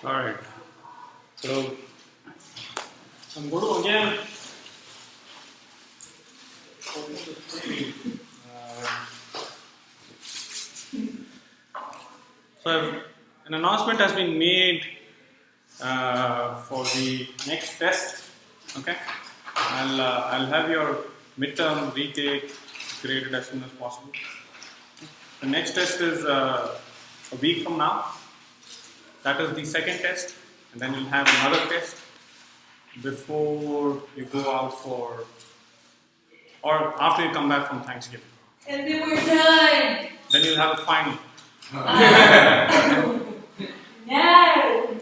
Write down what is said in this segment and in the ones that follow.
Alright, so I'm going to again so an announcement has been made for the next test. Okay, I'll have your midterm retake graded as soon as possible. The next test is a week from now. That is the second test, and then you'll have another test before you go out for, or after you come back from Thanksgiving. And then we're done. Then you'll have a final. No.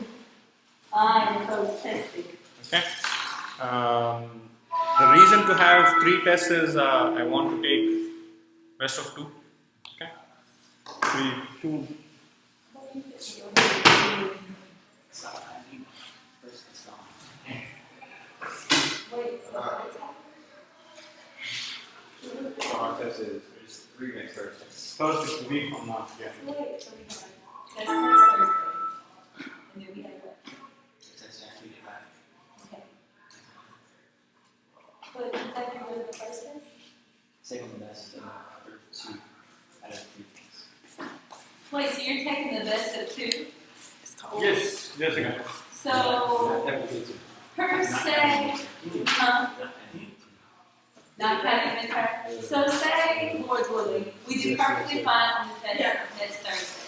I'm protesting. Okay. The reason to have 3 tests is I want to take best of 2. Okay. 2. Our test is 3 next Thursday. First is a week from now. Yeah. Wait, so we have test next Thursday. And then we have what? Test next week, right? Okay. But is that going to be the first test? Second best, 2 out of 3 things. Wait, so you're taking the best of 2? Yes, Jessica. So, per se, not cutting the car. So say, Lord willing, we do perfectly fine on the test next Thursday.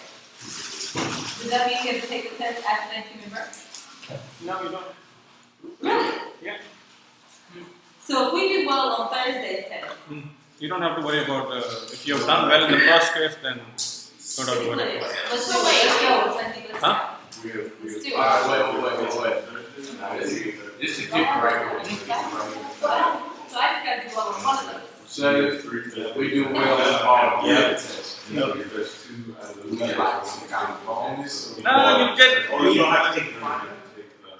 Does that mean you have to take the test after Thanksgiving break? No, you don't. Really? Yeah. So if we do well on Thursday's test, You don't have to worry about if you have done well in the first test, then don't have to worry about it. let's do it. Let's go. Sunday, let's Huh? go. Let's do it. Wait. This is different right here. So I just got to do well on one of those. So we do well on all the other tests. We get like some kind of bonus. No, you get. Or you don't have to take the final.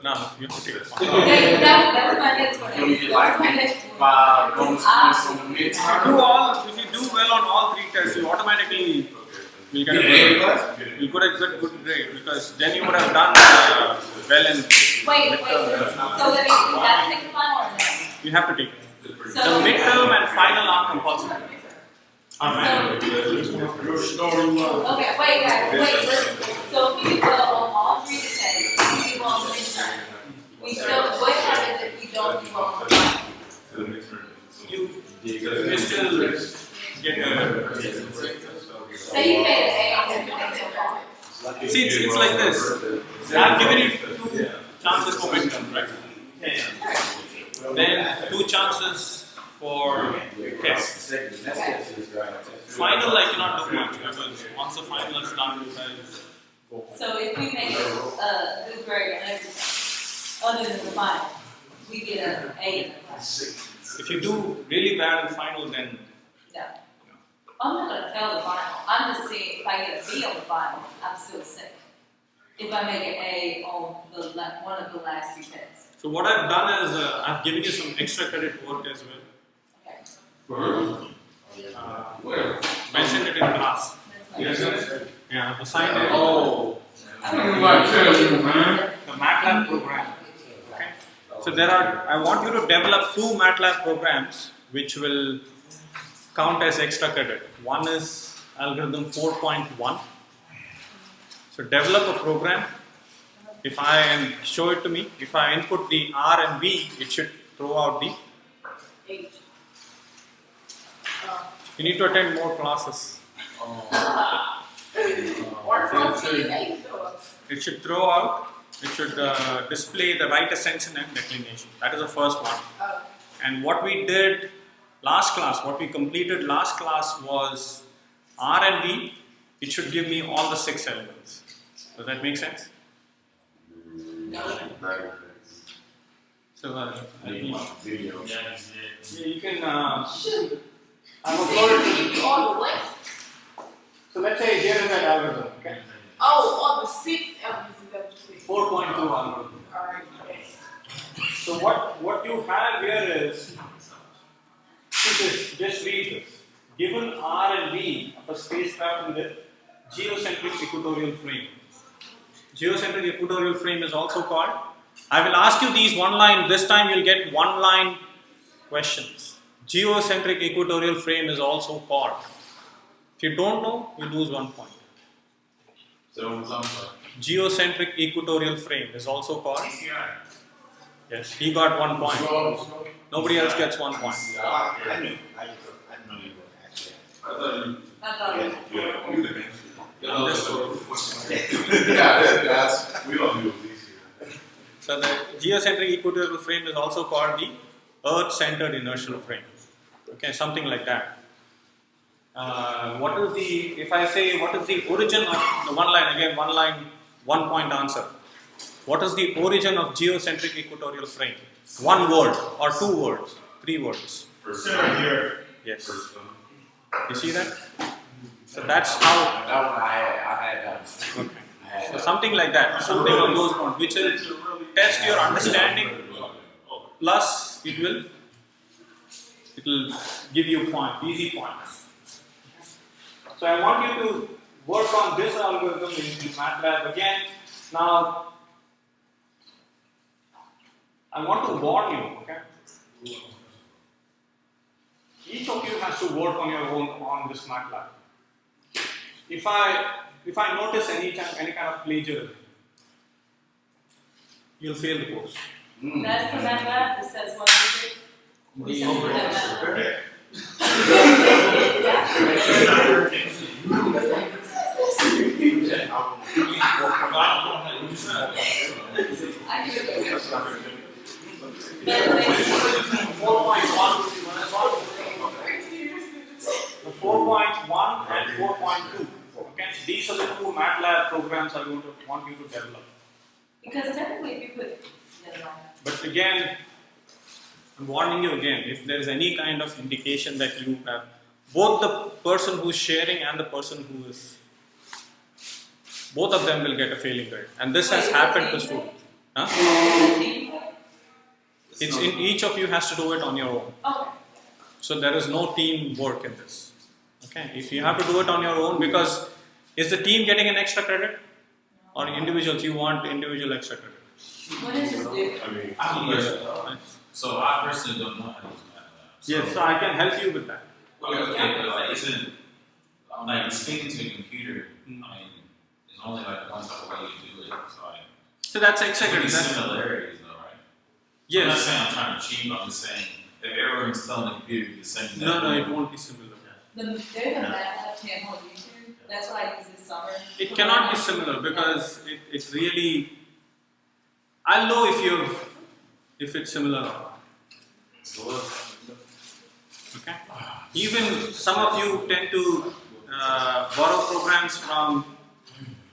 No, you have to take it. Okay, that was my next one. So we get like My next one. 5 bonus points on the If midterm. you do well on all 3 tests, you automatically will get a good, you'll get a good grade because then you would have done well in. Wait. So that means we have to take the final or no? You have to take it. So The midterm and final are compulsory. Okay, wait, guys, listen. So if we do well on all 3 today, we do well on the midterm. We still, what happens if we don't do well on the final? You still get a. Say you made an A on everything so far. See, it's like this. I've given you 2 chances for midterm, right? Then 2 chances for tests. Final, I cannot do much because once the final is done, So if we make a good grade on everything, other than the final, we get an A in the class. if you do really bad in final, then No. I'm not going to fail the final. I'm just saying if I get a B on the final, I'm still sick. If I make an A on one of the last 2 tests. so what I've done is I've given you some extra credit work as well. Okay. Mentioned it in class. That's my Yeah, assigned it. The MATLAB program. Okay. So I want you to develop 2 MATLAB programs which will count as extra credit. One is algorithm 4.1. So develop a program. If I show it to me, if I input the R and B, it should throw out the. H. You need to attend more classes. It should throw out. It should display the right ascension and declination. That is the first one. And what we did last class, what we completed last class was R and B. It should give me all the 6 elements. Does that make sense? So you can. I'm uploaded. So let's say here is an algorithm. Okay. Oh, on the 6 elements is that what you 4.2 algorithm. Alright, okay. So what you have here is, just read this. Given R and B of a spacecraft in the geocentric equatorial frame. Geocentric equatorial frame is also called. I will ask you these one line, this time you'll get one line questions. Geocentric equatorial frame is also called. If you don't know, you lose 1 point. So, Geocentric equatorial frame is also called. Yes, he got 1 point. Nobody else gets 1 point. I know you were actually. I thought you we don't do these here. So the geocentric equatorial frame is also called the Earth-centered inertial frame. Okay, something like that. What is the, if I say what is the origin of the one line, again 1 line, 1 point answer. What is the origin of geocentric equatorial frame? 1 word or 2 words, 3 words. Here. Yes. You see that? So that's how. That one I had that. Okay. So something like that, something on those lines, which will test your understanding. Plus, it will give you easy points. So I want you to work on this algorithm in MATLAB again. Now, I want to warn you, okay? Each of you has to work on your own on this MATLAB. If I notice any kind of plagiarism, you'll fail the course. That's the MATLAB that says 100. We said that I do it. 4.1 and 4.2. Okay, these are the 2 MATLAB programs I want you to develop. Because technically, if you put, never mind. But again, I'm warning you again, if there is any kind of indication that you have, both the person who's sharing and the person who is, both of them will get a failing grade. And this has happened to students. Huh? It's in each of you has to do it on your own. Okay. So there is no team work in this. Okay, if you have to do it on your own, because is the team getting an extra credit? Or individuals, you want individual extra credit? What does this do? I have a question. So I personally don't know how to use MATLAB. Yes, so I can help you with that. Okay, but like isn't like speaking to a computer, I mean, there's only like one type of way you do it. So that's There exactly could be that. similarities though, right? I'm not Yes. saying I'm trying to cheat, I'm just saying if everyone's telling the computer the same thing. No, it won't be similar. There's a MATLAB channel on YouTube. That's what I use this summer. It cannot be similar because it really. I'll know if it's similar or not. Okay. Even some of you tend to borrow programs from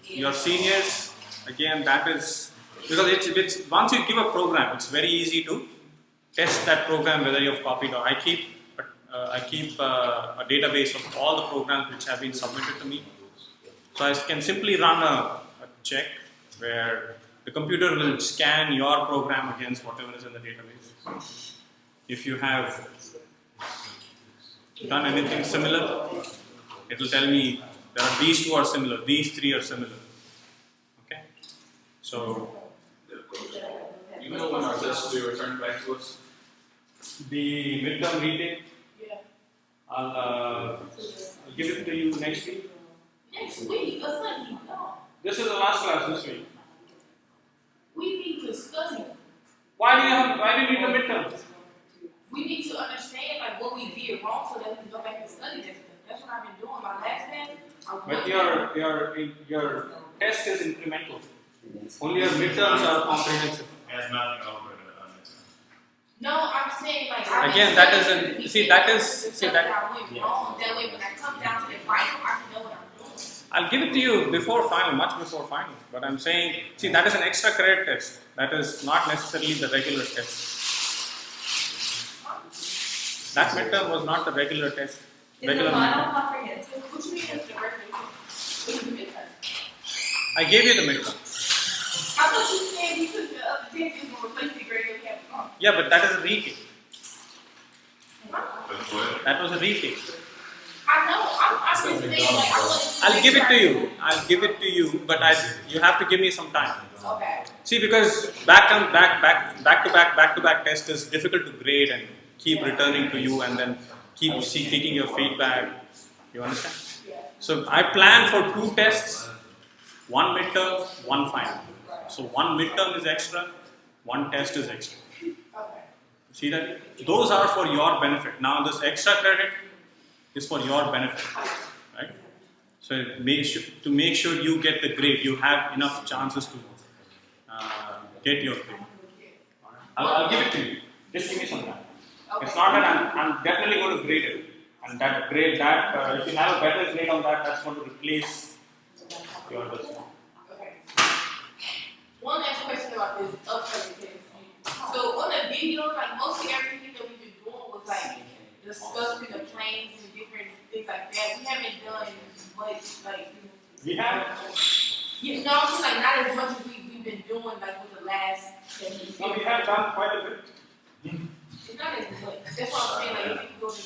your seniors. Again, that is because it's once you give a program, it's very easy to test that program whether you've copied or. I keep a database of all the programs which have been submitted to me. So I can simply run a check where the computer will scan your program against whatever is in the database. If you have done anything similar, it will tell me these 2 are similar, these 3 are similar. Okay? So You know when our test will be returned back to us? the midterm retake, Yeah. I'll give it to you next week. Next week, or Sunday, no. This is the last class this week. We need to study. Why do you need the midterm? We need to understand like what we did wrong so that we can go back and study this stuff. That's what I've been doing. My last time, But your test is incremental. Only your midterms are comprehensive. Has nothing over the no, I'm saying like Again, that is an that is I went wrong. That way, when I come down to the final, I can know what I'm doing. I'll give it to you before final, much before final. But I'm saying, see, that is an extra credit test. That is not necessarily the regular test. That midterm was not the regular test. Is the final comprehensive? What you mean is the regular? What do you mean? I gave you the midterm. I thought you said we took the other test and replaced the grade we have on. Yeah, but that is a retake. That's what? That was a retake. I know, I'm just saying, like, I wanted to. I'll give it to you. I'll give it to you, but you have to give me some time. Okay. See, because back to back test is difficult to grade and keep returning to you and then keep seeking your feedback. You understand? Yeah. So I plan for 2 tests, 1 midterm, 1 final. So 1 midterm is extra, 1 test is extra. Okay. See that? Those are for your benefit. Now this extra credit is for your benefit, right? So to make sure you get the grade, you have enough chances to get your grade. I'll give it to you. Just give me some time. It's not that I'm definitely going to grade it, and that grade if you have a better grade on that, that's going to replace your test. Okay. One last question about this upcoming test. So on the video, like mostly everything that we've been doing was like discussing the planes and different things like that. We haven't done much like. We have. Yeah, no, I'm just like not as much as we've been doing like with the last. No, we have done quite a bit. It's not as much. That's what I'm saying. Like if you go to.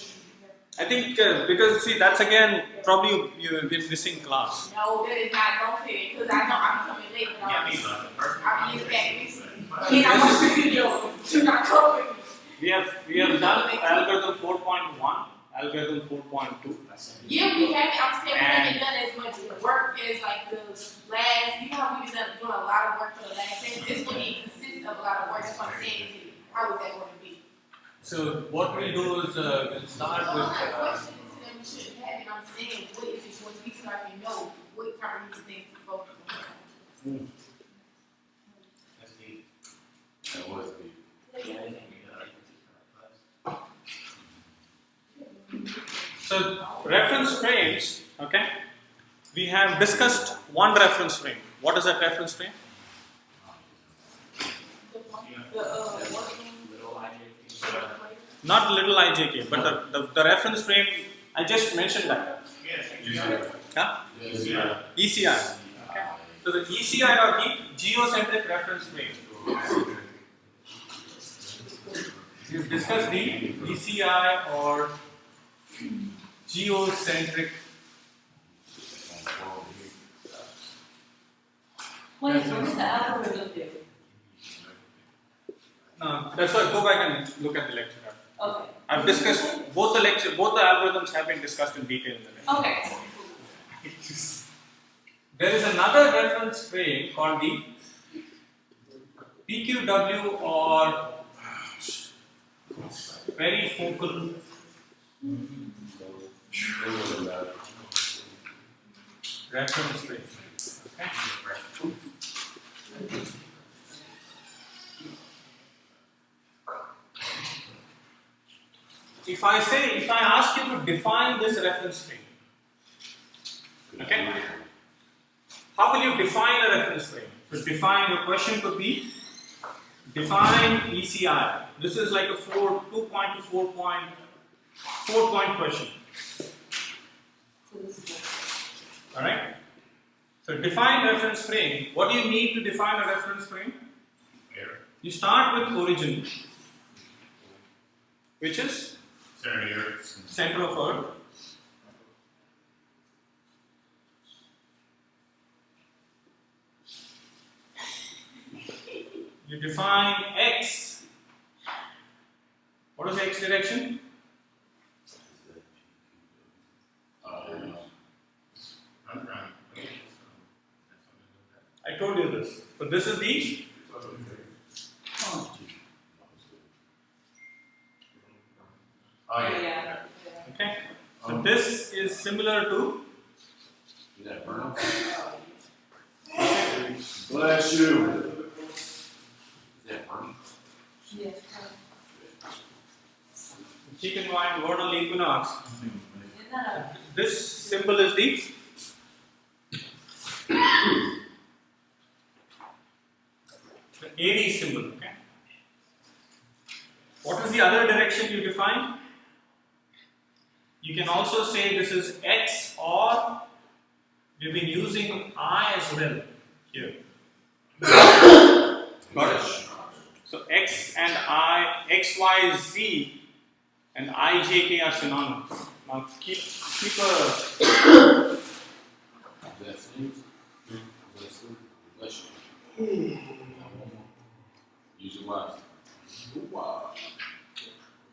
I think because see that's again probably you've been missing class. No, that is not don't say because I know I'm coming late. But Yeah, me either. I'll be in back recently. And I watched the video. Do not come with me. We have done algorithm 4.1, algorithm 4.2. Yeah, we haven't. I'm saying we haven't done as much work as like the last. You know how we've been doing a lot of work for the last thing. This one consists of a lot of work. That's what I'm saying. How was that going to be? So what we do is we'll start I'm with. not questioning to them. We shouldn't have it. I'm saying what is it going to be so I can know what comprehensive things to focus on. That's deep. That was the. So reference frames, okay? We have discussed one reference frame. What is that reference frame? Not little ijk, but the reference frame. I just mentioned that. Huh? ECI. Okay. So the ECI or the geocentric reference frame. We've discussed the ECI or geocentric. What is the algorithm do? No, that's why go back and look at the lecture. Okay. I've discussed both the algorithms have been discussed in detail in the lecture. Okay. There is another reference frame called the PQW or perifocal reference frame. Okay. If I ask you to define this reference frame, okay? How will you define a reference frame? So define, your question could be, define ECI. This is like a 2 point to 4 point question. Alright? So define reference frame. What do you need to define a reference frame? You start with origin, which is center of Earth. You define X. What is the X direction? I told you this. So this is the Yeah. okay. So this is similar to Bless you. Yeah. keep in mind vernal equinox. No. This symbol is the AD symbol. Okay. What is the other direction you define? You can also say this is X, or we've been using I as well here. Got it? So X and I, X, Y, Z and I, J, K are synonymous. Now keep keep a Use your watch.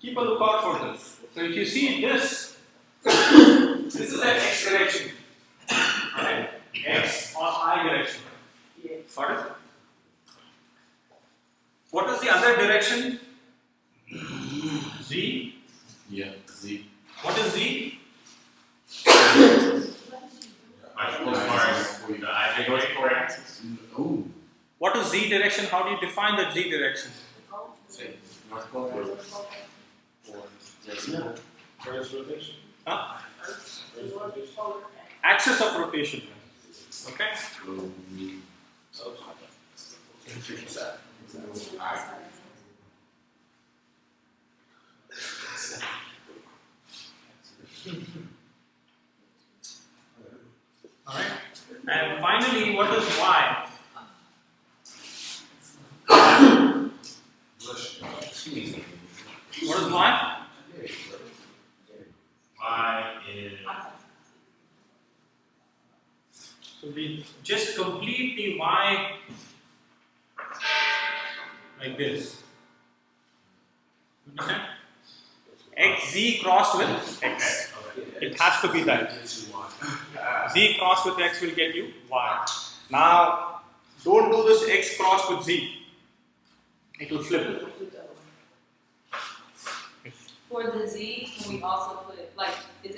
keep a lookout for this. So if you see this, this is an x direction. Right? X or I direction. Got it? What is the other direction? Z. Yeah, Z. What is Z? Ooh. What is Z direction? How do you define the Z direction? Say, North Pole. Or just no. Huh? Axis of rotation. Okay? Alright? And finally, what is Y? What is Y? Y is So we just complete the Y like this. Understand? XZ crossed with X. It has to be that. Z crossed with X will get you Y. Now, don't do this X crossed with Z. It will flip. For the Z, can we also put, like, would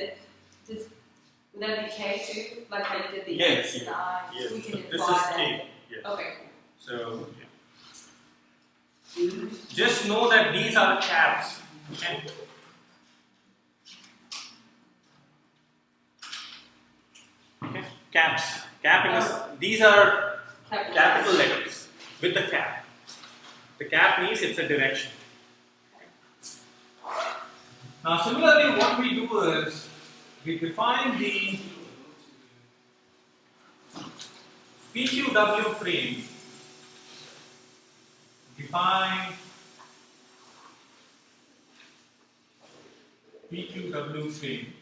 that be K too? Like how you did the Yes, X and the I? yes. We can This is imply that. K. Yes. Okay. So, yeah. Just know that these are caps. Okay? Okay? Caps. These are capital letters with the cap. The cap means it's a direction. Now, similarly, what we do is we define the PQW frame. Define PQW frame.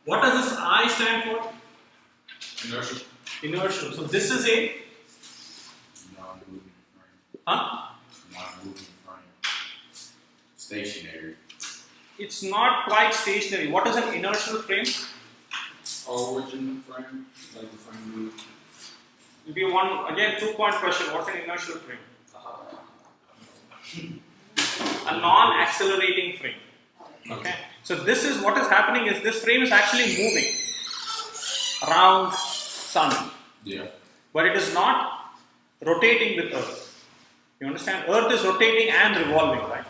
What does this I stand for? Inertial. Inertial. So this is a Non-moving frame. huh? Non-moving frame. Stationary. It's not quite stationary. What is an inertial frame? Origin frame. Like the frame. If you want again 2-point question, what's an inertial frame? A non-accelerating frame. Okay. So this is what is happening is this frame is actually moving around Sun, Yeah. but it is not rotating with Earth. You understand? Earth is rotating and revolving, right?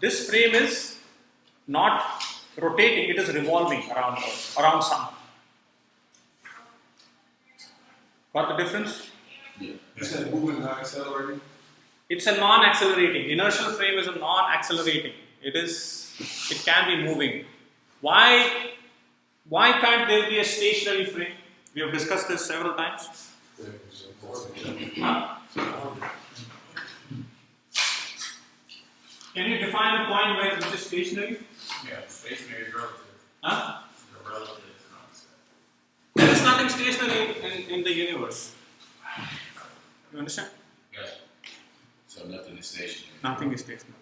This frame is not rotating; it is revolving around Earth, around Sun. Got the difference? Yeah. You said moving, not accelerating? It's a non-accelerating. Inertial frame is a non-accelerating. It can be moving. Why can't there be a stationary frame? We have discussed this several times. Huh? Can you define a point where it is stationary? yeah, stationary is relative. Huh? The relative concept. There is nothing stationary in the universe. You understand? Yes. So nothing is stationary. Nothing is stationary.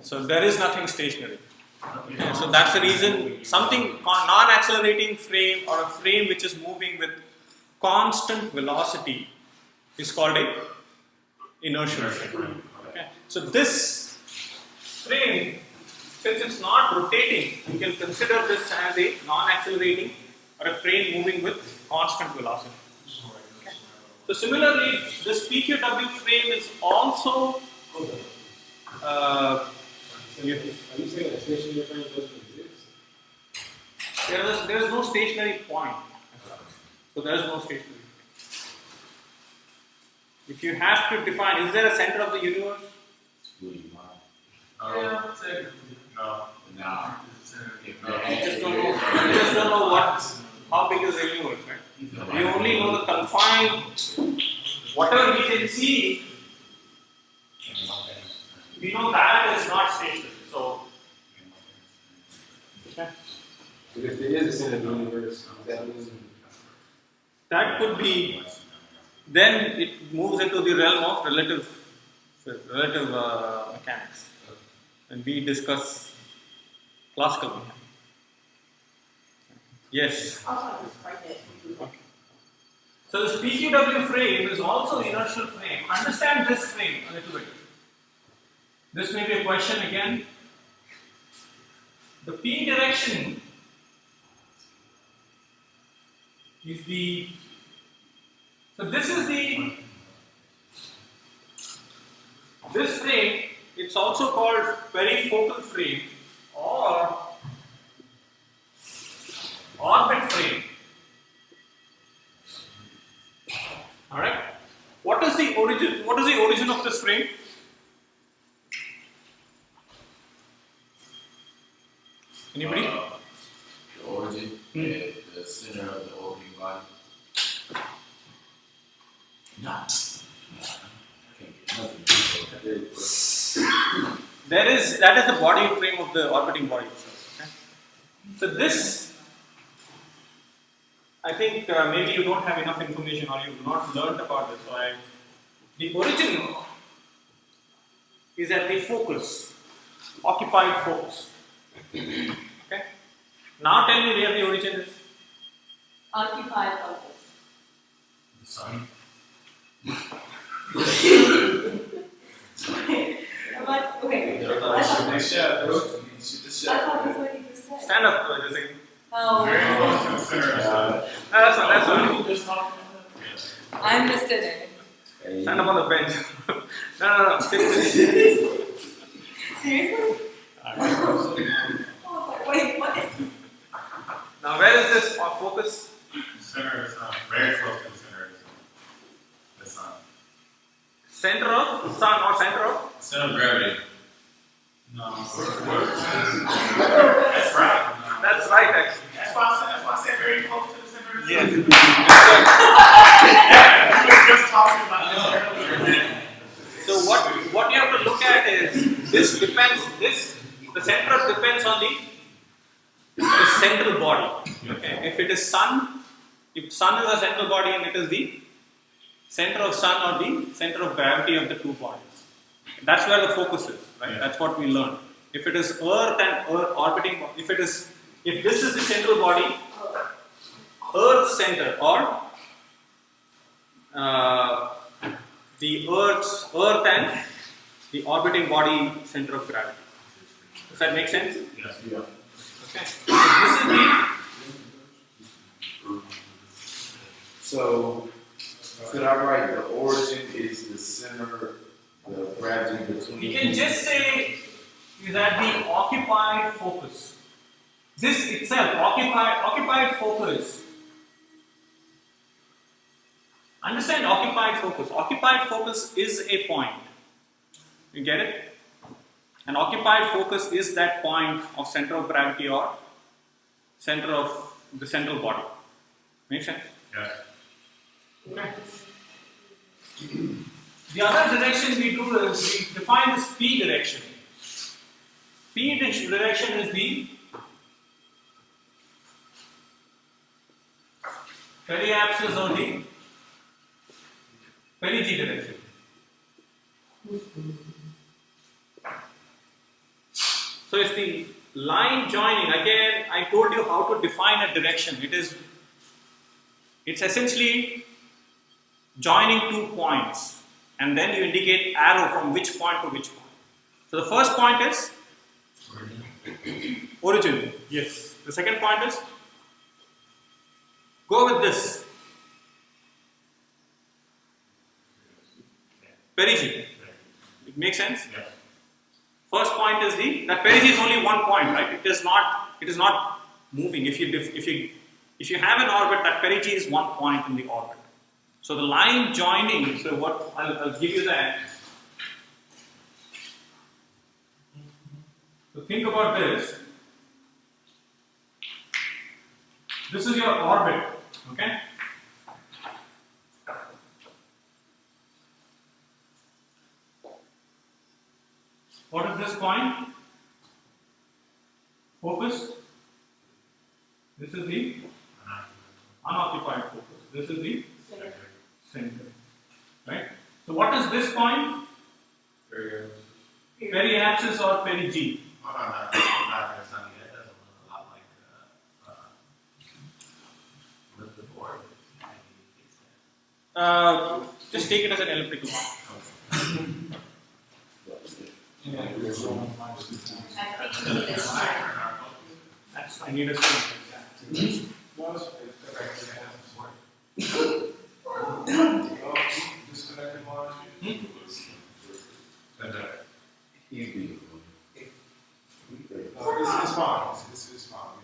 So there is nothing stationary. Okay, so that's the reason something non-accelerating frame or a frame which is moving with constant velocity is called a inertial frame. Okay. So this frame, since it's not rotating, you can consider this as a non-accelerating or a frame moving with constant velocity. Okay. So similarly, this PQW frame is also Are you saying that stationary frame doesn't exist? there is no stationary point. So there is no stationary. If you have to define, is there a center of the universe? Excluding mine. No. Nah. You just don't know how big is the universe, right? You only know the confined, whatever we can see. We know that is not stationary. So, okay. But if there is a center of the universe, that means That could be, then it moves into the realm of relative mechanics. And we discuss classical mechanics. Yes. Okay. So this PQW frame is also inertial frame. Understand this frame a little bit. This may be a question again. The P direction is the, so this is the, this frame, it's also called perifocal frame or orbit frame. Alright? What is the origin of this frame? Anybody? The origin at the center of the orbiting body. No. That is the body frame of the orbiting body itself. Okay? So this, I think maybe you don't have enough information or you've not learned about this. So the origin is at the focus, occupied focus. Okay. Now tell me where the origin is. Occupied focus. The sun. Okay. I thought that's what you just said. Stand up, Jessica. Oh, That's fine. I'm the sinner. Stand up on the bench. No. Sit. Seriously? I was like, wait, what? Now where is this focus? The center is very close to the center of the sun. Center of the sun or center of? Center of gravity. No. That's right. That's right actually. That's why I said very close to the center of the sun. Yes. We were just talking about this earlier. So what you have to look at is the center depends on the central body. Okay. If it is sun, if sun is a central body and it is the center of sun or the center of gravity of the two bodies. That's where the focus is, right? That's what we learned. If it is Earth and Earth orbiting, if this is the central body, Earth center or the Earth and the orbiting body center of gravity. Does that make sense? Yes. Yeah. Okay. So this is the. So, could I write the origin is the center, the gravity between? We can just say is at the occupied focus. This itself, occupied focus. Understand occupied focus. Occupied focus is a point. You get it? An occupied focus is that point of center of gravity or center of the central body. Make sense? Yes. Okay. The other direction we do is we define this P direction. P direction is the periapsis or the perigee direction. So it's the line joining. Again, I told you how to define a direction. It's essentially joining 2 points and then you indicate arrow from which point to which point. So the first point is origin. Yes. The second point is go with this. Perigee. It makes sense? Yes. First point is that perigee is only 1 point, right? It is not moving. If you have an orbit, that perigee is 1 point in the orbit. So the line joining, so what I'll give you that. So think about this. This is your orbit, okay? What is this point? Focus. This is the unoccupied focus. This is the center. Right? So what is this point? Periapsis or perigee? Just take it as an elliptical line. I need a spoon. Disconnected lines. He's beautiful. No, this is fine. This is fine.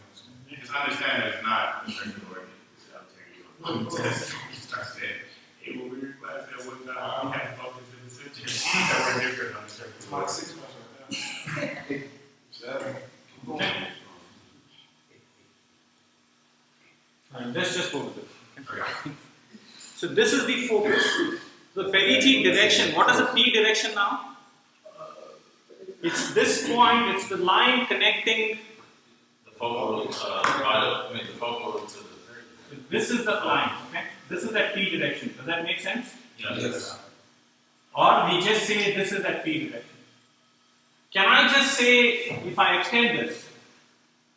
Just understand that it's not a circular test. Start saying, hey, when we were in class at one time, we had focus in the center. That we're different on the circular. It's like 6 months right there. 7. Okay. And let's just go with it. Okay. So this is the focus. The perigee direction. What is the P direction now? It's this point. It's the line connecting. The focal, the focal to the. This is the line. Okay? This is that P direction. Does that make sense? Yes. Or we just say this is that P direction. Can I just say if I extend this,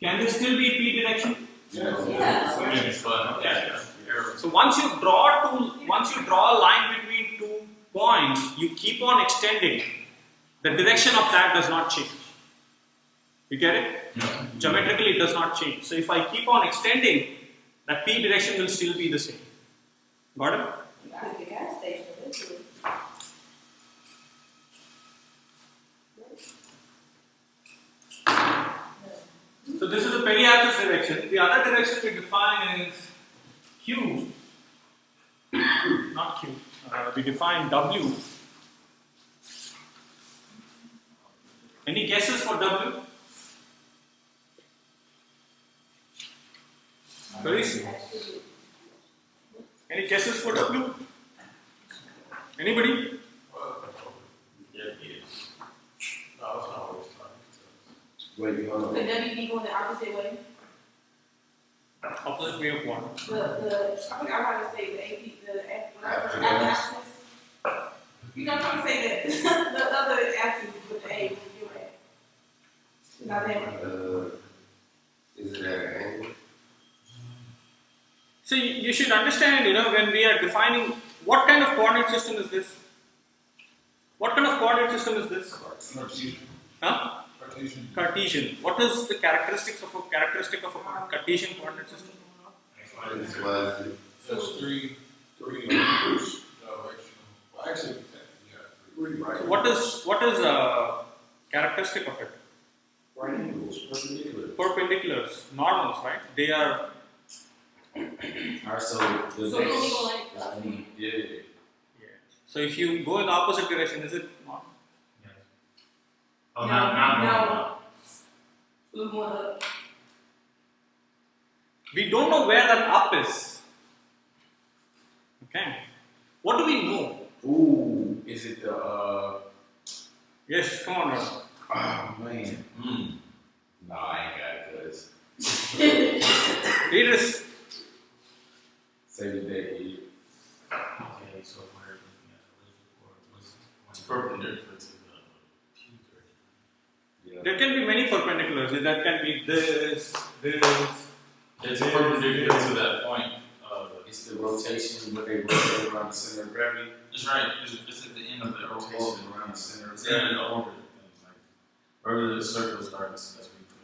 can this still be P direction? So once you draw a line between 2 points, you keep on extending. The direction of that does not change. You get it? Yeah. Geometrically, it does not change. So if I keep on extending, that P direction will still be the same. Got it? Put the gas station into it. So this is the periapsis direction. The other direction we define is Q, not Q. We define W. Any guesses for W? Clarice? Any guesses for W? Anybody? Wait, hold on. Could W be going the opposite way? Opposite way of what? I forgot how to say the AP, the axis. You know, I'm trying to say that the other axis with the A with your A. Not that. Is it at an angle? So you should understand, when we are defining what kind of coordinate system is this? What kind of coordinate system is this? Huh? Cartesian. What is the characteristic of a Cartesian coordinate system? There's three directional. Well, actually, yeah, 3. Right. What is characteristic of it? Right angles, perpendicular. Perpendiculars, normals, right? They are. Alright, so the So you only next. go like Yeah. So if you go in the opposite direction, is it not? Oh, not no. We're going up. We don't know where that up is. Okay. What do we know? Ooh, is it the Yes, come on, Ron. oh man. No, I ain't got it, cuz. Read this. Say the day. Okay, so we're looking at what's perpendicular to the P direction. Yeah. There can be many perpendiculars. That can be this. It's perpendicular to that point. It's the rotation, what they rotate around the center of gravity. It's right. It's at the end of the Rotation rotation. around the center of It's in gravity. the orbit. Like, wherever the circle starts, that's where you put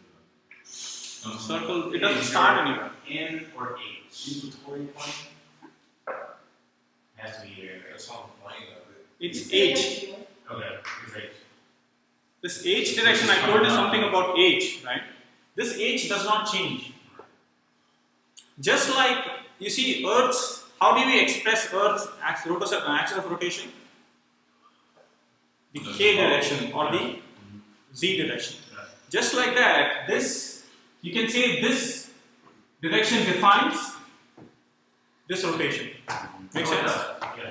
it up. Circle. It doesn't start anywhere. N or H. Equatory point has to be here. That's on the plane of it. It's H. Okay, it's H. This H direction, I told you something about H, right? This H does not change. Just like you see Earth's, how do we express Earth's axis of rotation? The K direction or the Z direction. Just like that, this, you can say this direction defines this rotation. Makes sense? Yeah.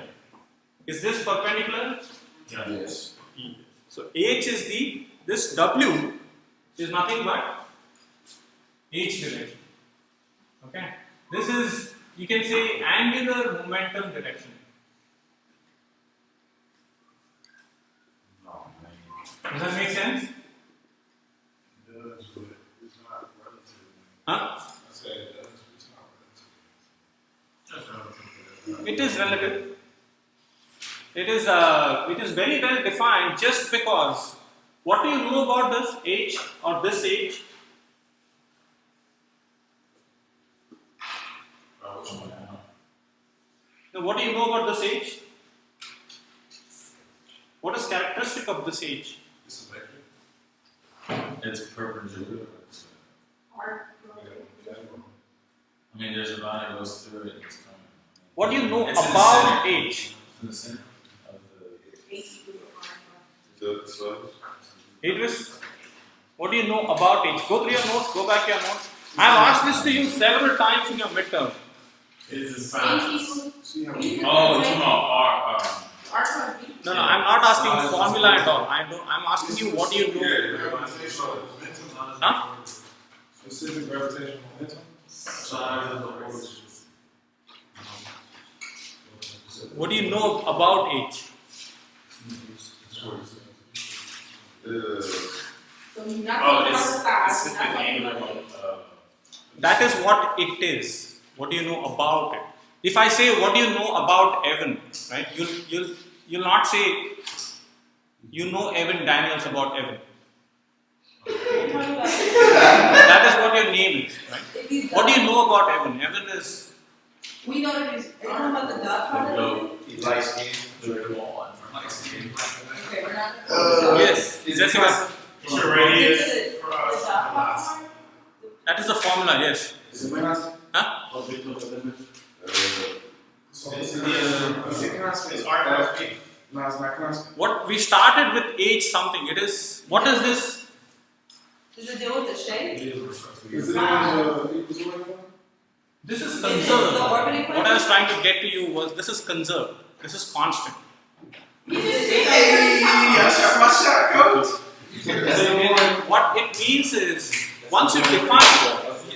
Is this perpendicular? Yeah. Yes. So H is the This W is nothing but H direction. Okay, this is, you can say, angular momentum direction. Does that make sense? It does, but it's not relative. Huh? I said it does, but it's not relative. It is relative. It is very well defined just because what do you know about this H or this H? Now, what do you know about this H? What is characteristic of this H? It's a vector. It's perpendicular. Hard. I mean, there's a line that goes through it. It's coming. What do you know It's in the about center. H? It's in the center of the. Idris, what do you know about H? Go through your notes, go back your notes. I have asked this to you several times in your midterm. It's the sign. See how Oh, you're talking about R. No, I'm not asking formula at all. I'm asking you what do you know. Huh? Specific gravitational momentum. Size of the orbit. What do you know about H? So you're not Oh, talking it's about the size, you're specific not talking angular about That is what it is. What do you know about it? If I say what do you know about Evan, right? You'll not say you know Evan Daniels about Evan. That is what your name is, right? What do you know about Evan? Evan is We know that it's, are you talking about the dot product? He light skin. Okay, we're not. yes. Jessica. What's your radius The for dot product? That is the formula. Yes. Is it mass? Huh? So Is it constant? It's R plus P. No, it's not constant. What we started with H something. It is. What is this? Does it deal with the shape? Is it in the equilibrium? This is Is it conserved. the orbit equation? What I was trying to get to you was this is conserved. This is constant. You just said I shot my shot, coach. What it means is once you define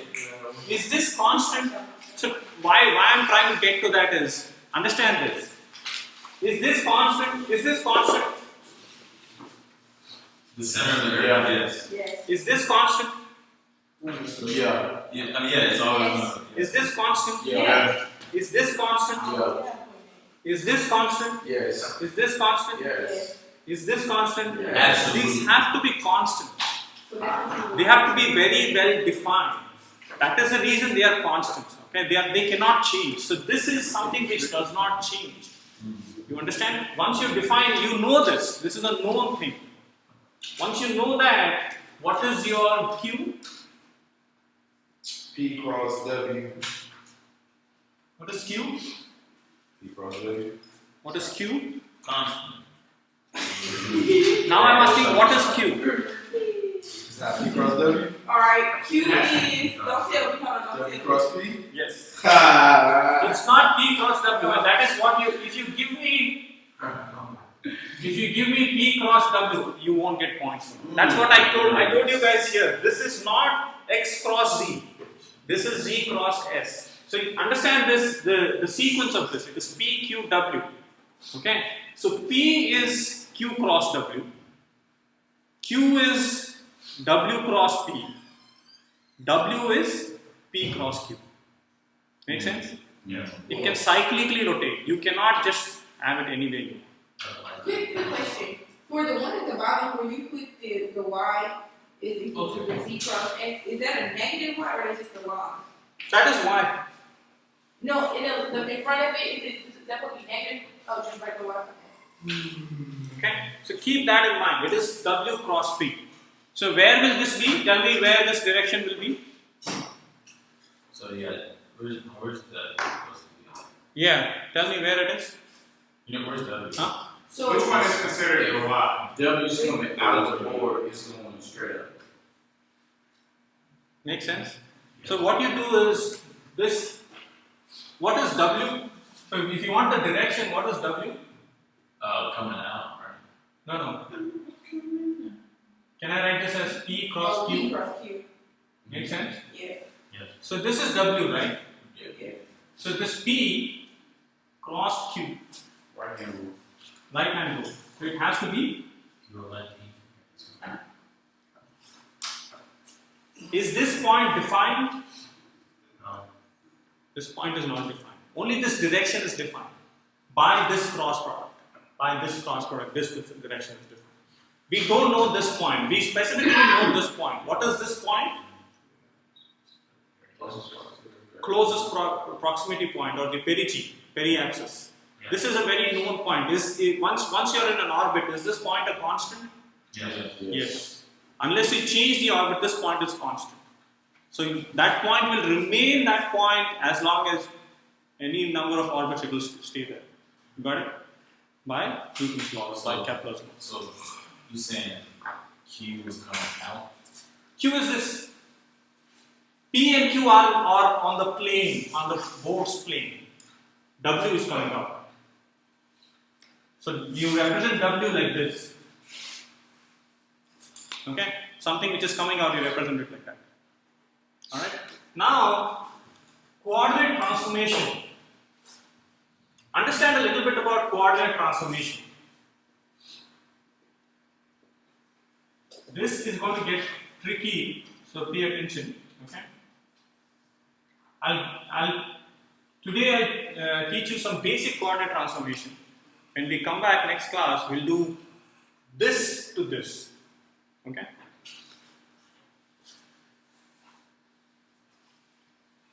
is this constant. So why I'm trying to get to that is understand this. Is this constant? Is this constant? The center of the earth, yes. yes. Is this constant? Yeah. Yeah, I mean, yeah, it's all Yes. Is this constant? Yeah. Is this constant? Yeah. Is this constant? Yes. Is this constant? Yes. Is this constant? Absolutely. These have to be constant. So that's They have to be very well defined. That is the reason they are constants. Okay, they cannot change. So this is something which does not change. You understand? Once you define, you know this. This is a known thing. Once you know that, what is your Q? P cross W. What is Q? P cross W. What is Q? constant. Now I'm asking what is Q? It's not P cross W. alright, Q is, don't tell me, hold on, don't W tell me. cross P. Yes. Ha! It's not P cross W, and that is what if you give me P cross W, you won't get points. That's what I told you guys here. This is not X cross Z. This is Z cross S. So you understand this, the sequence of this. It is P, Q, W. Okay? So P is Q cross W. Q is W cross P. W is P cross Q. Make sense? Yeah. It can cyclically rotate. You cannot just have it any way. Quick question. For the one at the bottom where you put the Y is equal to the Z cross X, is that a negative Y or is it just a Y? That is why. No, in front of it, is that what be negative? Oh, just like the Y. Okay? So keep that in mind. It is W cross P. So where will this be? Tell me where this direction will be. So yeah, where's the supposed to Yeah. Tell me where it is. be? You know, where's W? Huh? So Which one is considered a Y? W is coming out of the board. It's going straight up. Make sense? So what you do is this. What is W? So if you want the direction, what is W? Coming out, right? No. Can I write this as P cross P Q? cross Q. Make sense? Yes. So this is W, right? Yes. So this P cross Q, Right hand rule. right hand rule. So it has to be. You will let me. Is this point defined? No. This point is not defined. Only this direction is defined by this cross product. By this cross product, this direction is defined. We don't know this point. We specifically know this point. What is this point? Closest proximity point, or the periapsis. This is a very known point. Once you're in an orbit, is this point a constant? Yes. Unless you change the orbit, this point is constant. So that point will remain that point as long as any number of orbits, it will stay there. You got it? By Newton's laws, by Kepler's laws. So you saying Q is coming out? Q is this. P and Q are on the plane, on the board's plane. W is coming out. So you represent W like this. Okay? Something which is coming out, you represent it like that. Alright? Now, quadrant transformation. Understand a little bit about quadrant transformation. This is going to get tricky, so pay attention. Okay? Today I'll teach you some basic quadrant transformation. When we come back next class, we'll do this to this. Okay?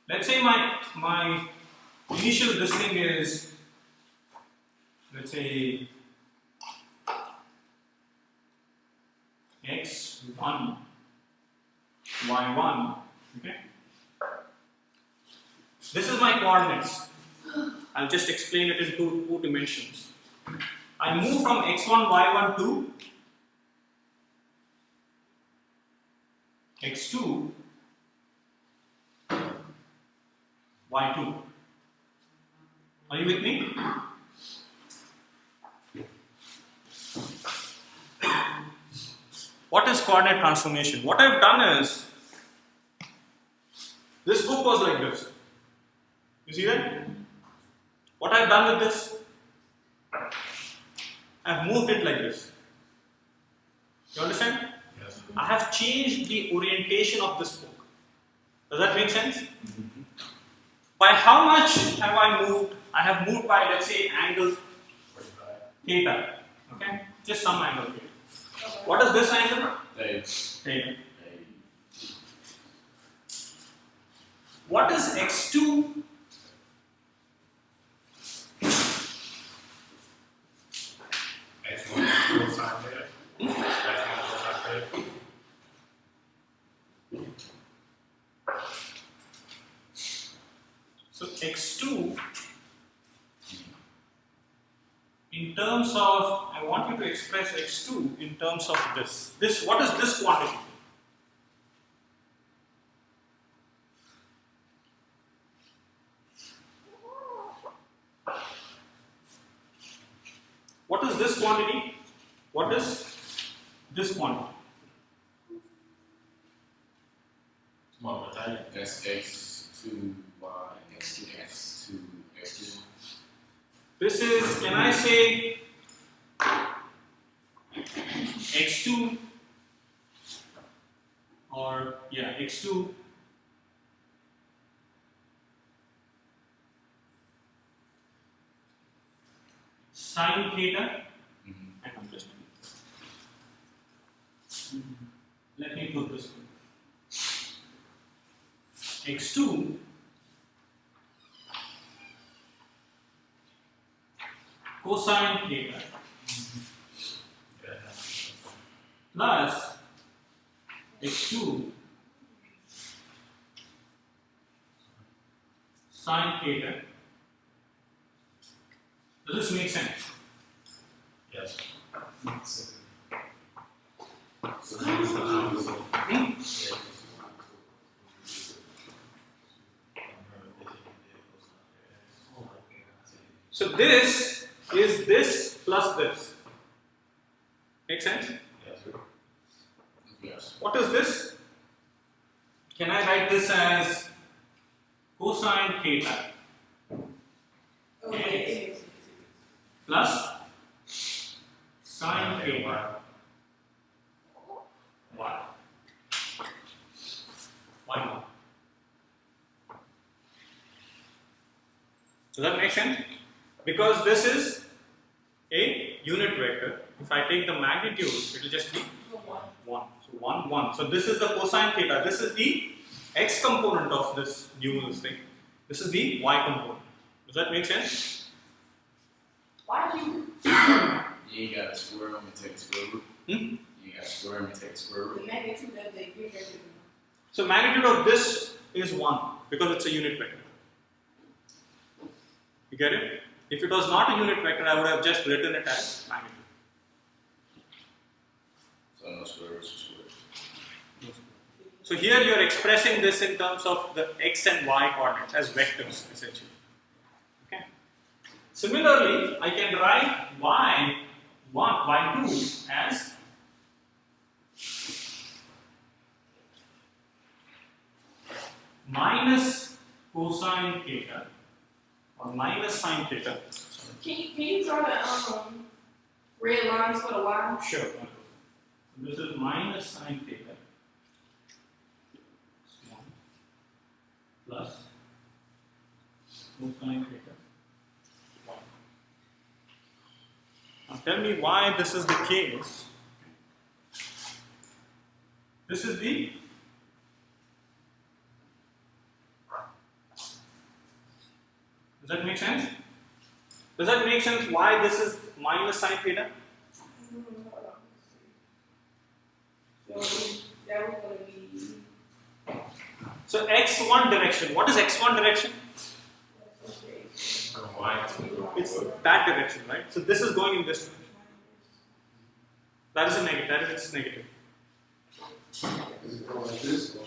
Let's say my initial this thing is, let's say, x1, y1. Okay? This is my coordinates. I'll just explain it in two dimensions. I move from x1, y1 to x2, y2. Are you with me? What is coordinate transformation? What I've done is, this book was like this. You see that? What I've done with this? I've moved it like this. You understand? Yes. I have changed the orientation of this book. Does that make sense? By how much have I moved? I have moved by, let's say, angle theta. Okay? Just some angle theta. What is this angle? Theta. What is x2? X1 cosine theta. X1 cosine theta. So x2, in terms of, I want you to express x2 in terms of this. What is this quantity? What is this quantity? What is this quantity? Come on, type. That's x2, y, x2, x2, x2. This is, can I say x2 or, yeah, x2 sine theta, and I'm just let me put this one. x2 cosine theta plus x2 sine theta. Does this make sense? Yes. So this is this plus this. Make sense? Yes. What is this? Can I write this as cosine theta Okay. plus sine theta y? Why not? Does that make sense? Because this is a unit vector. If I take the magnitude, it will just be 1. So 1, 1. So this is the cosine theta. This is the x component of this new thing. This is the y component. Does that make sense? Why did you? You ain't got a square root and take square root. Hmm? You got a square root and take square root. The magnitude of the bigger than So magnitude of this is 1 because it's a unit vector. You get it? If it was not a unit vector, I would have just written it as magnitude. So no square root, square root. So here you are expressing this in terms of the x and y coordinates as vectors essentially. Okay. Similarly, I can write y1, y2 as minus cosine theta or minus sine theta. Can you draw the red lines for the y? Sure. This is minus sine theta plus cosine theta. Now tell me why this is the case. This is the Does that make sense? Does that make sense why this is minus sine theta? So that was going to be. So x1 direction. What is x1 direction? It's that direction, right? So this is going in this direction. That is a negative. That is its negative. Is it going like this or?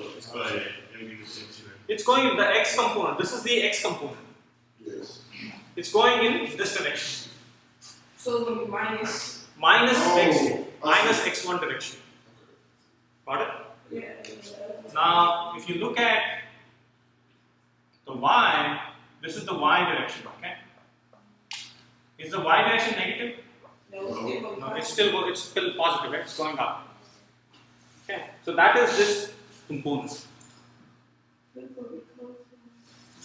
It's going in the x component. This is the x component. Yes. It's going in this direction. So it's going to be minus. Minus x, Oh, minus x1 direction. Got it? Yeah. Now, if you look at the y, this is the y direction. Okay. Is the y direction negative? No, it's still positive. Right? It's going up. Okay. So that is this component.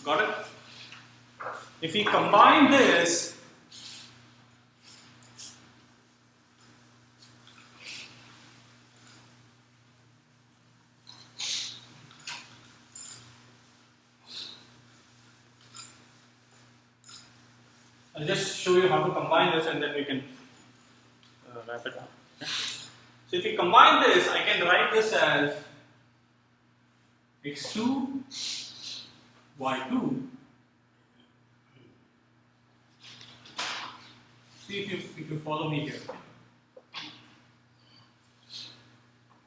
Got it? If we combine this, I'll just show you how to combine this and then we can wrap it up. Okay? So if you combine this, I can write this as x2, y2. See if you follow me here.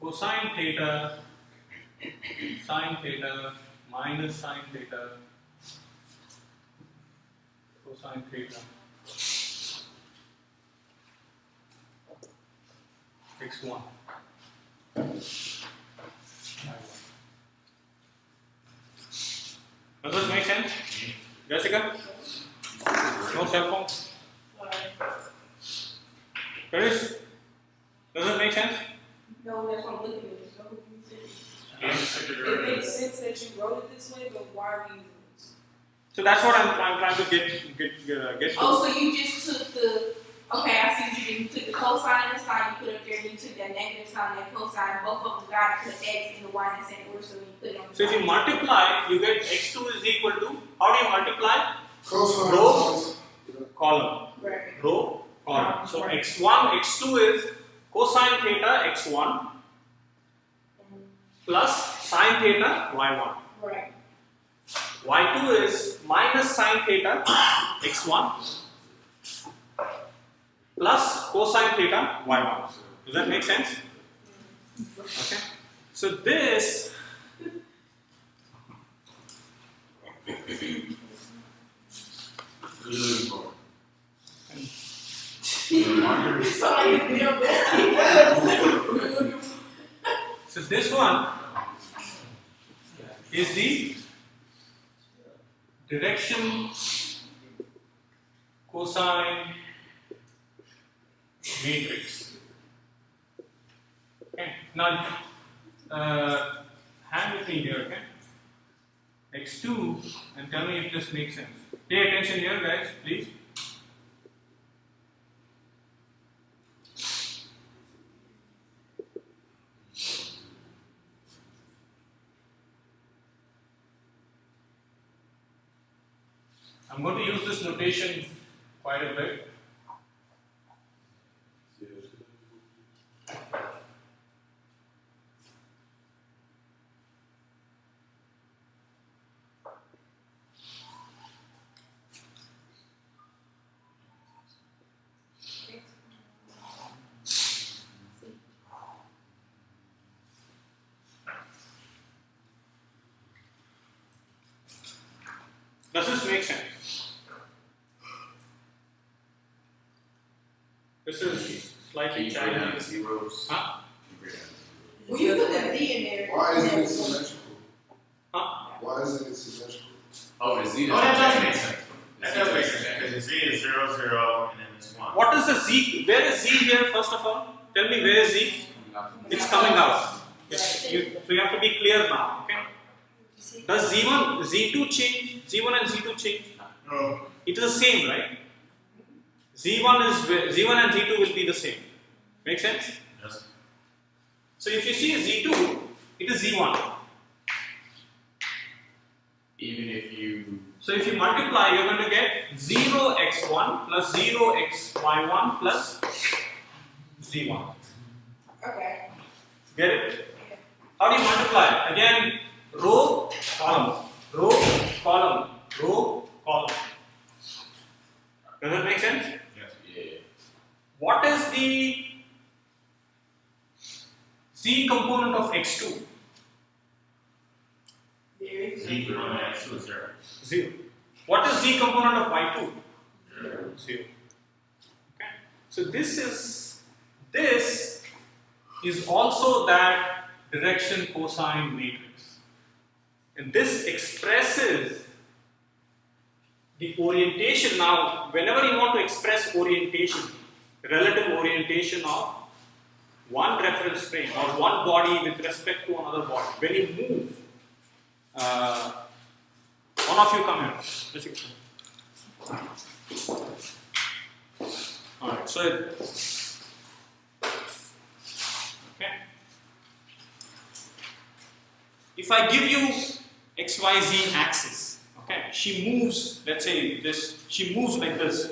Cosine theta, sine theta, minus sine theta, cosine theta, x1. Does this make sense? Jessica? No cell phone? Curtis? Does it make sense? No, that's what I'm looking at. It makes sense that you wrote it this way, but why are we using this? So that's what I'm trying to get to. Oh, so you just took the. Okay, I see what you did. You took the cosine and the sine, you put up there, and you took that negative sign, that cosine, both of them got it, put x and the y in the same order, so you put it on the So if you side. multiply, you get x2 is equal to, how do you multiply? Cosine. Row, column. Right. Row, column. So x1, x2 is cosine theta x1 plus sine theta y1. Right. y2 is minus sine theta x1 plus cosine theta y1. Does that make sense? Okay. So this Somebody damn bad. so this one is the direction cosine matrix. Okay. Now, hand with me here. Okay. X2, and tell me if this makes sense. Pay attention here, guys, please. I'm going to use this notation quite a bit. Does this make sense? This is slightly challenging. Zeros. Huh? When you put the Z in there. Why isn't it symmetrical? Huh? Why isn't it symmetrical? Oh, the Z Oh, that does make sense. sense. That does make sense, because the Z is 0, 0, and then it's 1. What is the Z? Where is Z here, first of all? Tell me, where is Z? It's coming out. So you have to be clear now, okay? Does Z1, Z2 change? Z1 and Z2 change? No. It is the same, right? Z1 and Z2 will be the same. Make sense? Yes. So if you see Z2, it is Z1. Even if you. So if you multiply, you're going to get 0x1 plus 0xy1 plus Z1. Okay. Get it? How do you multiply? Again, row, column, row, column, row, column. Does that make sense? Yes. Yeah. What is the Z component of x2? There is. Z equal to X2 is 0. 0. What is Z component of y2? 0. 0. Okay. So this is also that direction cosine matrix. And this expresses the orientation. Now, whenever you want to express orientation, relative orientation of one reference frame or one body with respect to another body, when you move, one of you come here. Alright, so okay. If I give you XYZ axis, okay, she moves, let's say this, she moves like this.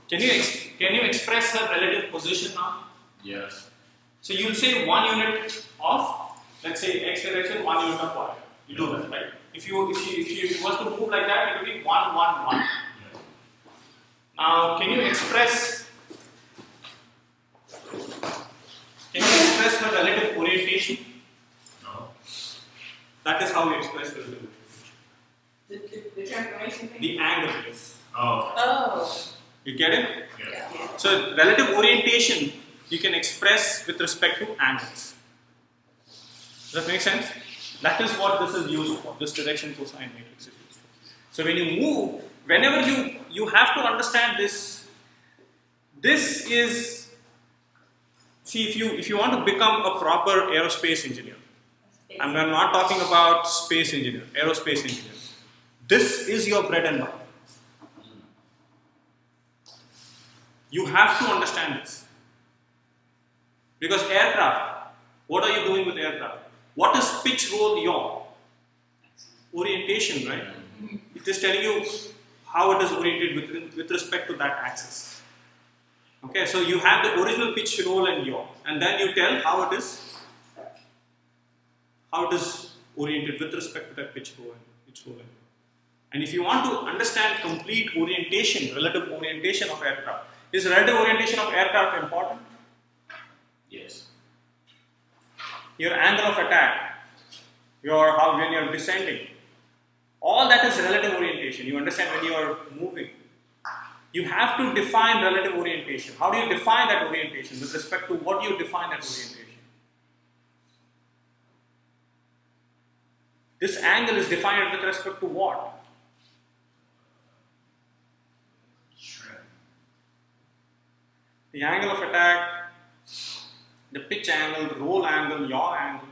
Can you express her relative position now? Yes. So you'll say 1 unit of, let's say x direction, 1 unit of y. You do that, right? If you want to move like that, it will be 1, 1, 1. Now, can you express her relative orientation? No. That is how we express the relative orientation. The transformation thing? The angle is. Oh. Oh. You get it? Yes. Yeah. So, relative orientation you can express with respect to angles. Does that make sense? That is what this is used for. This direction cosine matrix is used for. So when you move, whenever you have to understand this. This is, see, if you want to become a proper aerospace engineer, I'm not talking about space engineer, aerospace engineer. This is your bread and butter. You have to understand this. Because aircraft, what are you doing with aircraft? What is pitch, roll, yaw? Orientation, right? It is telling you how it is oriented with respect to that axis. Okay, so you have the original pitch, roll, and yaw, and then you tell how it is oriented with respect to that pitch, roll, and yaw. And if you want to understand complete orientation, relative orientation of aircraft, is relative orientation of aircraft important? Yes. Your angle of attack, when you're descending, all that is relative orientation. You understand when you are moving. You have to define relative orientation. How do you define that orientation? With respect to what do you define that orientation? This angle is defined with respect to what? The angle of attack, the pitch angle, the roll angle, yaw angle,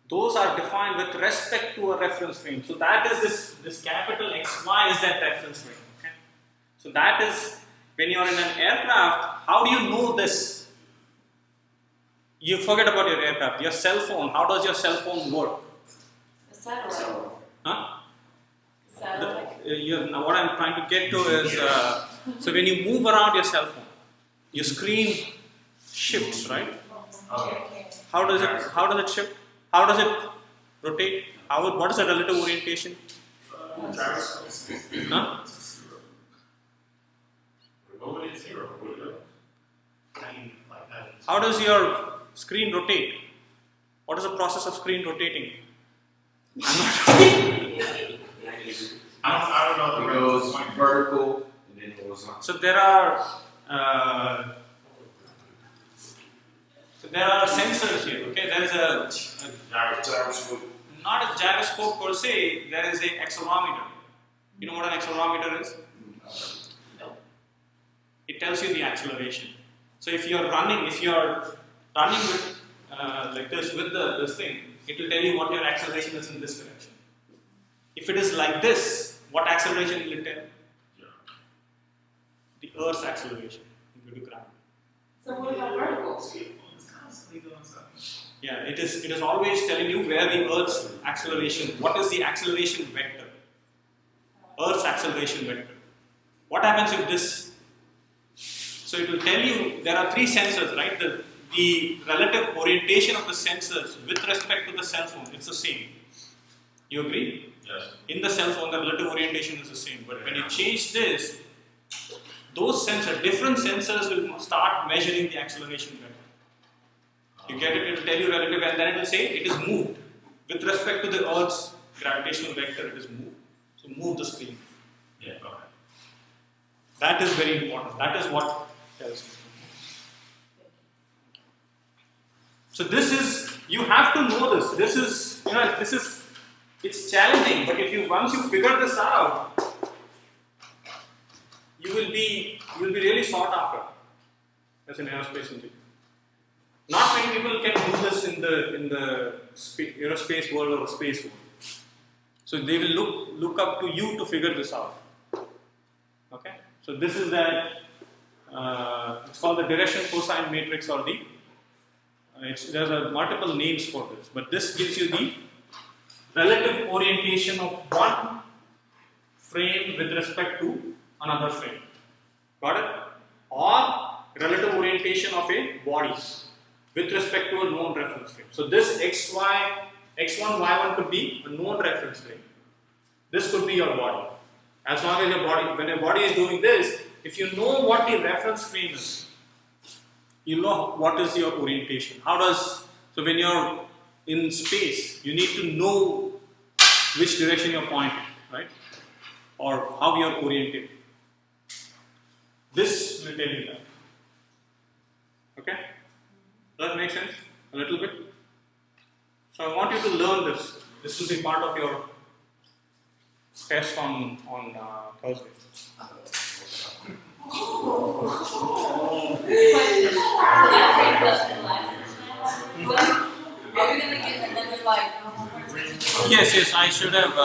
those are defined with respect to a reference frame. So that is this capital XY is that reference frame. Okay? So that is when you are in an aircraft, how do you know this? You forget about your aircraft, your cell phone. How does your cell phone work? The satellite. Huh? Satellite. What I'm trying to get to is, so when you move around your cell phone, your screen shifts, right? Okay. How does it shift? How does it rotate? What is the relative orientation? Huh? How does your screen rotate? What is the process of screen rotating? I don't know. It goes vertical and then horizontal. So there are sensors here. Okay, there is not a gyroscope per se. There is a accelerometer. You know what an accelerometer is? It tells you the acceleration. So if you're running with like this with this thing, it will tell you what your acceleration is in this direction. If it is like this, what acceleration will it tell? The Earth's acceleration due to gravity. So what about vertical? Yeah, it is always telling you where the Earth's acceleration, what is the acceleration vector? Earth's acceleration vector. What happens if this? So it will tell you there are three sensors, right? The relative orientation of the sensors with respect to the cell phone, it's the same. You agree? Yes. In the cell phone, the relative orientation is the same. But when you change this, those different sensors will start measuring the acceleration vector. You get it? It will tell you relative, and then it will say it is moved. With respect to the Earth's gravitational vector, it is moved. So move the screen. Yeah, okay. That is very important. That is what tells you. So this is, you have to know this. This is, it's challenging, but once you figure this out, you will be really sought after as an aerospace engineer. Not many people can do this in the aerospace world or space world. So they will look up to you to figure this out. Okay. So this is that. It's called the direction cosine matrix, or there's multiple names for this, but this gives you the relative orientation of one frame with respect to another frame. Got it? Or relative orientation of a body with respect to a known reference frame. So this x1, y1 could be a known reference frame. This could be your body. As long as when your body is doing this, if you know what the reference frame is, you know what is your orientation. So when you're in space, you need to know which direction you're pointing, right? Or how you're oriented. This will tell you that. Okay? Does that make sense? A little bit? So I want you to learn this. This will be part of your test on Thursday. Are we gonna get another like? Yes, I should have.